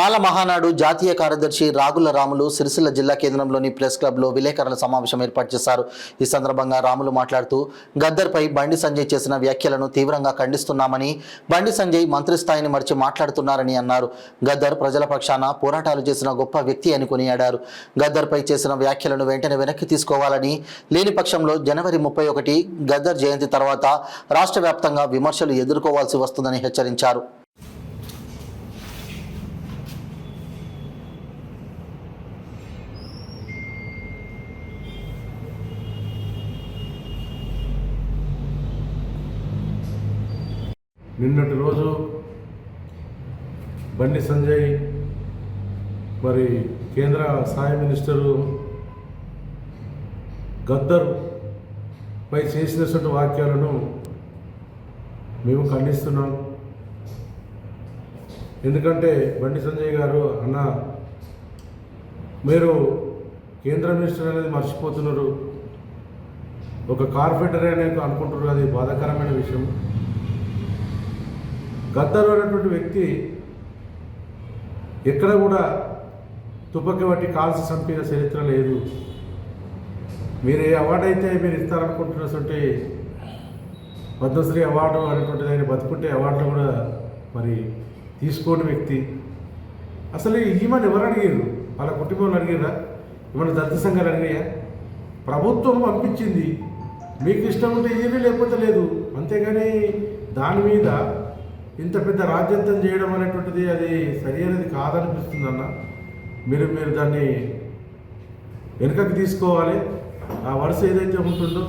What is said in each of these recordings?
మాల మహానాడు జాతీయ కార్యదర్శి రాగుల రాములు సిరిసిల్ల జిల్లా కేంద్రంలోని ప్రెస్ క్లబ్లో విలేకరుల సమావేశం ఏర్పాటు చేశారు. ఈ సందర్భంగా రాములు మాట్లాడుతూ గద్దర్పై బండి సంజయ్ చేసిన వ్యాఖ్యలను తీవ్రంగా ఖండిస్తున్నామని, బండి సంజయ్ మంత్రి స్థాయిని మరిచి మాట్లాడుతున్నారని అన్నారు. గద్దర్ ప్రజల పక్షాన పోరాటాలు చేసిన గొప్ప వ్యక్తి అని కొనియాడారు. గద్దర్పై చేసిన వ్యాఖ్యలను వెంటనే వెనక్కి తీసుకోవాలని, లేని పక్షంలో జనవరి 31 గద్దర్ జయంతి తర్వాత రాష్ట్ర వ్యాప్తంగా విమర్శలు ఎదుర్కోవాల్సి వస్తుందని హెచ్చరించారు. నిన్నటి రోజు బండి సంజయ్ మరి కేంద్ర సహాయ మినిస్టరు గద్దర్ పై చేసినటువంటి వాక్యాలను మేము ఖండిస్తున్నాం. ఎందుకంటే బండి సంజయ్ గారు అన్న, మీరు కేంద్ర మినిస్టర్ అనేది మర్చిపోతున్నారు, ఒక కార్పొరేటర్ అనేది అనుకుంటున్నారు. అది బాధాకరమైన విషయం. గద్దర్ అనేటువంటి వ్యక్తి ఎక్కడ కూడా తుపాకీ బట్టి కాల్సి చంపిన చరిత్ర లేదు. మీరు ఏ అవార్డు అయితే మీరు ఇస్తారనుకుంటున్నటువంటి పద్మశ్రీ అవార్డు అనేటువంటిది ఆయన బతుకుంటే అవార్డులు కూడా మరి తీసుకోని వ్యక్తి. అసలు ఈమెను ఎవరు అడిగారు? వాళ్ళ కుటుంబంలో అడిగారా? ఏమైనా దళిత సంఘాలు అడిగాయా? ప్రభుత్వం పంపించింది, మీకు ఇష్టం ఉంటే ఏమీ లేకపోతే లేదు. అంతేగాని దాని మీద ఇంత పెద్ద రాజ్యాంతం చేయడం అనేటువంటిది అది సరి అనేది కాదనిపిస్తుంది అన్న. మీరు దాన్ని వెనుకకి తీసుకోవాలి. ఆ వరుస ఏదైతే ఉంటుందో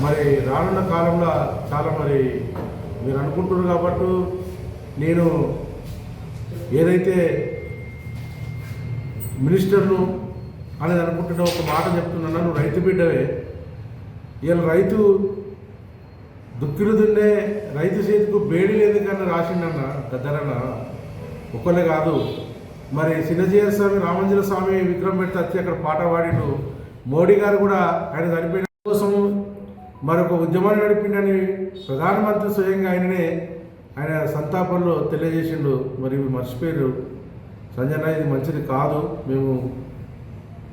మరి రానున్న కాలంలో చాలా మరి మీరు అనుకుంటున్నారు కాబట్టి నేను ఏదైతే మినిస్టర్ను అనేది అనుకుంటున్నా ఒక మాట చెప్తున్నా. నువ్వు రైతు బిడ్డవే. ఇలా రైతు దుక్కిలు దున్నే రైతు చేతికి బేడి లేదు కానీ రాసిండన్న గద్దరన్న. ఒక్కలే కాదు, మరి చిన్నజీయ స్వామి రామంజల స్వామి విగ్రహం పెడితే వచ్చి అక్కడ పాట పాడిండు. మోడీ గారు కూడా ఆయన చనిపోయిన కోసం మరొక ఉద్యమాన్ని నడిపిండని ప్రధానమంత్రి స్వయంగా ఆయన సంతాపంలో తెలియజేసిండు. మరి మర్చిపోయారు. సంజయ్, ఇది మంచిది కాదు, మేము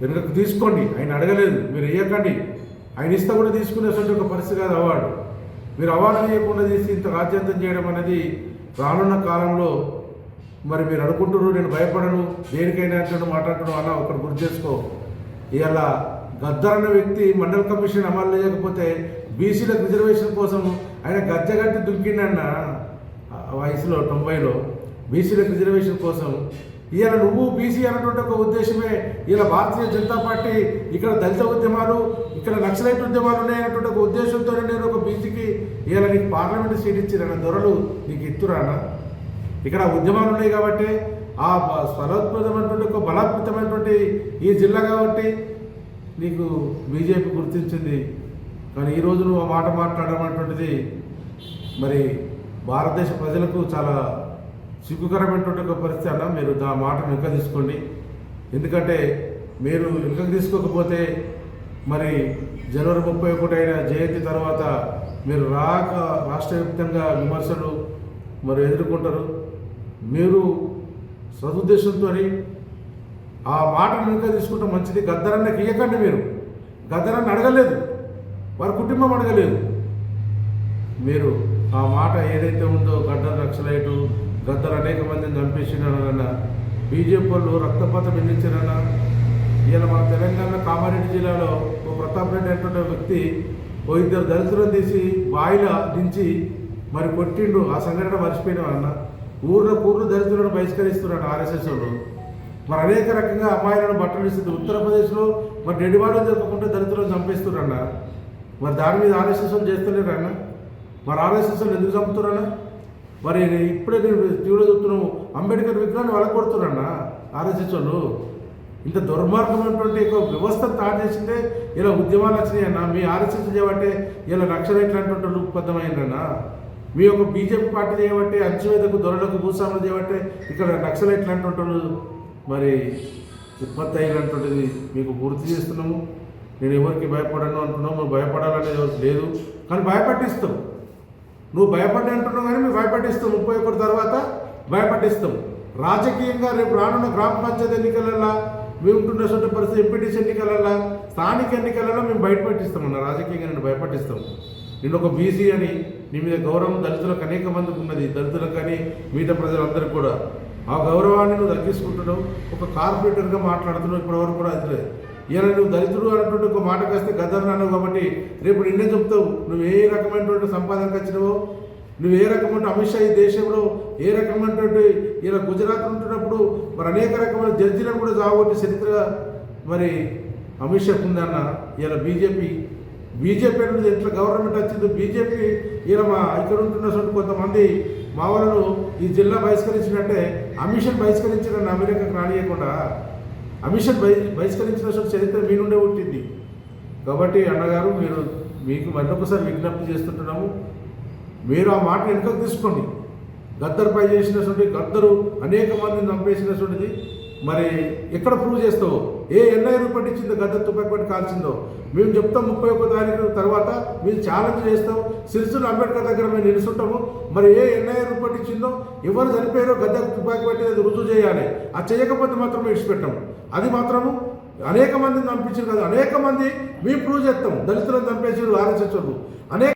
వెనుకకు తీసుకోండి. ఆయన అడగలేదు, మీరు ఇవ్వకండి. ఆయన ఇస్తే కూడా తీసుకునేటువంటి ఒక పరిస్థితి కాదు అవార్డు. మీరు అవార్డు చేయకుండా చేసి ఇంత రాజ్యాంతం చేయడం అనేది రానున్న కాలంలో మరి మీరు అనుకుంటున్నారు నేను భయపడను, దేనికైనా అంటూ మాట్లాడటం అన్న ఒకటి గుర్తు చేసుకో. ఇవాళ గద్దర్ అన్న వ్యక్తి మండల కమిషన్ అమలు చేయకపోతే బీసీలకు రిజర్వేషన్ కోసం ఆయన గజ్జగట్టి దుంకిండన్న వయసులో 90లో బీసీలకు రిజర్వేషన్ కోసం. ఇవాళ నువ్వు బీసీ అన్నటువంటి ఒక ఉద్దేశమే ఇలా భారతీయ జనతా పార్టీ ఇక్కడ దళిత ఉద్యమాలు, ఇక్కడ నక్సలైట్ ఉద్యమాలు ఉన్నాయన్నటువంటి ఒక ఉద్దేశంతో నేను ఒక బీసీకి ఇవాళ నీకు పార్లమెంట్ సీట్ ఇచ్చిరన్న దొరలు నీకు ఇత్తురానా? ఇక్కడ ఉద్యమాలు ఉన్నాయి కాబట్టి ఆ స్వరోత్పదమైనటువంటి ఒక బలాత్మకమైనటువంటి ఈ జిల్లా కాబట్టి నీకు బీజేపీ గుర్తించింది. కానీ ఈరోజు నువ్వు ఆ మాట మాట్లాడడం అనేటువంటిది మరి భారతదేశ ప్రజలకు చాలా సిగ్గుకరమైనటువంటి ఒక పరిస్థితి అన్న. మీరు ఆ మాటను వెనుక తీసుకోండి. ఎందుకంటే మీరు వెనుకకు తీసుకోకపోతే మరి జనవరి 31 అయిన జయంతి తర్వాత మీరు రాష్ట్ర వ్యాప్తంగా విమర్శలు మరి ఎదుర్కొంటారు. మీరు సదుద్దేశంతో ఆ మాటను వెనుక తీసుకుంటే మంచిది. గద్దరన్నకి ఇవ్వకండి. మీరు గద్దరన్న అడగలేదు, వారి కుటుంబం అడగలేదు. మీరు ఆ మాట ఏదైతే ఉందో గద్దర్ నక్సలైటు, గద్దర్ అనేక మందిని చంపేసినారన్న, బీజేపీ వాళ్ళు రక్తపాతం ఎన్నించారన్న. ఇలా మన తెలంగాణ కామారెడ్డి జిల్లాలో ఓ ప్రతాప్ రెడ్డి అనేటువంటి వ్యక్తి ఓ ఇద్దరు దళితులను తీసి బాయిల దించి మరి కొట్టిండు. ఆ సంఘటన మర్చిపోయినామన్న. ఊర్లో దళితులను బహిష్కరిస్తున్నాడు ఆర్ఎస్ఎస్ వాళ్ళు. మరి అనేక రకంగా అమ్మాయిలను బట్టలు ఇస్తుంది. ఉత్తరప్రదేశ్లో మరి డెడివాడలు జరగకుండా దళితులను చంపేస్తున్నారన్న. మరి దాని మీద ఆర్ఎస్ఎస్ వాళ్ళు చేస్తలేరన్న. మరి ఆర్ఎస్ఎస్ వాళ్ళు ఎందుకు చంపుతున్నారన్న? మరి ఇప్పుడే నేను టీవీలో చూస్తున్నాము, అంబేద్కర్ విగ్రహాన్ని వలకొడుతున్నారన్న ఆర్ఎస్ఎస్ వాళ్ళు. ఇంత దుర్మార్గమైనటువంటి ఒక వ్యవస్థను తయారు చేసిందే ఇలా ఉద్యమాలు వచ్చినాయన్న. మీ ఆర్ఎస్ఎస్ చేయబట్టే ఇలా నక్సలైట్లు అటువంటి ఉత్పన్నమైందన్న. మీ యొక్క బీజేపీ పార్టీ చేయబట్టే అంచువేదకు దొరలకు భూస్వాములు చేయబట్టే ఇక్కడ నక్సలైట్లు అంటుంటారు మరి ఉత్పత్తి అయినటువంటిది మీకు పూర్తి చేస్తున్నాము. నేను ఎవరికి భయపడను అంటున్నావు, నువ్వు భయపడాలనేది లేదు, కానీ భయపట్టిస్తాం. నువ్వు భయపడ్డా అంటున్నావు కానీ మేము భయపట్టిస్తాం. 31 తర్వాత భయపట్టిస్తాం. రాజకీయంగా రేపు రానున్న గ్రామ పంచాయతీ ఎన్నికలలో మేము ఉంటున్నటువంటి పరిస్థితి, ఎంపీటీసీ ఎన్నికలలో, స్థానిక ఎన్నికలలో మేము బయటపెట్టిస్తామన్న. రాజకీయంగా నేను భయపట్టిస్తాం. నేను ఒక బీసీ అని నీ మీద గౌరవం దళితులకు అనేక మందికి ఉన్నది, దళితులకు కానీ మిగతా ప్రజలందరికీ కూడా. ఆ గౌరవాన్ని నువ్వు తగ్గించుకుంటున్నావు. ఒక కార్పొరేటర్గా మాట్లాడుతున్నావు. ఇప్పటివరకు కూడా అది లేదు. ఇలా నువ్వు దళితుడు అన్నటువంటి ఒక మాటకు వస్తే గద్దర్ అన్నావు కాబట్టి రేపు నిన్నే చెప్తావు నువ్వు ఏ రకమైనటువంటి సంపాదనకు వచ్చినావో, నువ్వు ఏ రకమైన అమిత్ షా ఈ దేశంలో ఏ రకమైనటువంటి ఇలా గుజరాత్ ఉంటున్నప్పుడు మరి అనేక రకమైన జడ్జీలను కూడా జాగొట్టి చరిత్ర మరి అమిత్ షాకు ఉందన్న. ఇలా బీజేపీ అనేది ఎట్లా గవర్నమెంట్ వచ్చిందో బీజేపీ ఇలా మా ఇక్కడ ఉంటున్నటువంటి కొంతమంది మా వాళ్ళను ఈ జిల్లా బహిష్కరించినట్టే అమిషన్ బహిష్కరించిన అమెరికాకు రానియకుండా అమిషన్ బహిష్కరించిన చరిత్ర మీ నుండే ఉంటుంది. కాబట్టి అన్నగారు మీకు మరొకసారి విజ్ఞప్తి చేస్తుంటున్నాము, మీరు ఆ మాట వెనుకకు తీసుకోండి. గద్దర్పై చేసినటువంటి గద్దరు అనేక మందిని చంపేసినటువంటిది మరి ఎక్కడ ప్రూవ్ చేస్తావో, ఏ ఎన్ఐఆర్ పట్టించిందో గద్దరు తుపాకి పట్టి కాల్చిందో మేము చెప్తాం. 31 తారీఖు తర్వాత మేము ఛాలెంజ్ చేస్తాం. సిరిసిల్ల అంబేద్కర్ దగ్గర మేము నిలుస్తుంటాము. మరి ఏ ఎన్ఐఆర్ పట్టించిందో, ఎవరు చనిపోయారో గద్దరు తుపాకి పట్టి అది రుజువు చేయాలి. అది చేయకపోతే మాత్రం విడిచిపెట్టాము. అది మాత్రము అనేక మందిని చంపించారు కదా, అనేక మంది మేము ప్రూవ్ చేస్తాం. దళితులను చంపేసారు ఆర్ఎస్ఎస్ వాళ్ళు అనేక